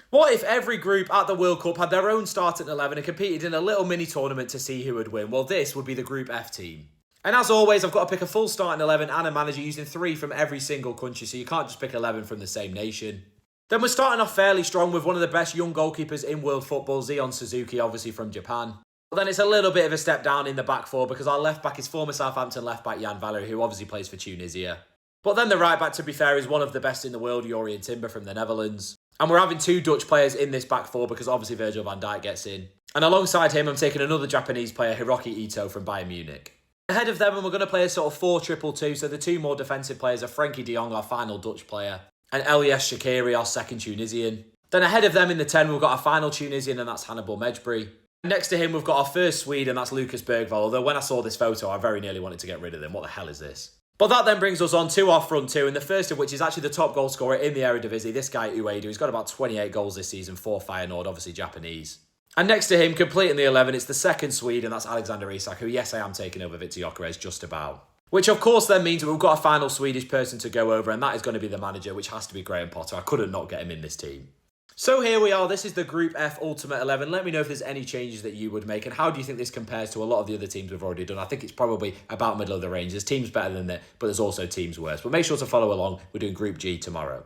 What if every group at the World Cup had their own starting 11 and competed in a little mini tournament to see who would win? Well, this would be the Group F team. And as always, I've got to pick a full starting 11 and a manager using 3 from every single country, so you can't just pick 11 from the same nation. Then we're starting off fairly strong with one of the best young goalkeepers in world football, Zion Suzuki, obviously from Japan. But then it's a little bit of a step down in the back four because our left back is former Southampton left back Jan Valery, who obviously plays for Tunisia. But then the right back, to be fair, is one of the best in the world, Jurrien Timber from the Netherlands. And we're having 2 Dutch players in this back four because obviously Virgil van Dijk gets in. And alongside him, I'm taking another Japanese player, Hiroki Ito from Bayern Munich. Ahead of them, and we're going to play a sort of 4-2-2, so the 2 more defensive players are Frenkie de Jong, our final Dutch player, and Elias Shaqiri, our second Tunisian. Then ahead of them in the 10, we've got our final Tunisian, and that's Hannibal Mejbri. Next to him, we've got our first Swede, and that's Lucas Bergvall, although when I saw this photo, I very nearly wanted to get rid of them. What the hell is this? But that then brings us on to our front 2, and the first of which is actually the top goal scorer in the Eredivisie, this guy Uedu. He's got about 28 goals this season for Feyenoord, obviously Japanese. And next to him, completing the 11, it's the second Swede, and that's Alexander Isak, who, yes, I am taking over Victor Gyökeres just about. Which, of course, then means we've got a final Swedish person to go over, and that is going to be the manager, which has to be Graham Potter. I couldn't not get him in this team. So here we are. This is the Group F Ultimate 11. Let me know if there's any changes that you would make, and how do you think this compares to a lot of the other teams we've already done? I think it's probably about middle of the range. There's teams better than that, but there's also teams worse. But make sure to follow along. We're doing Group G tomorrow.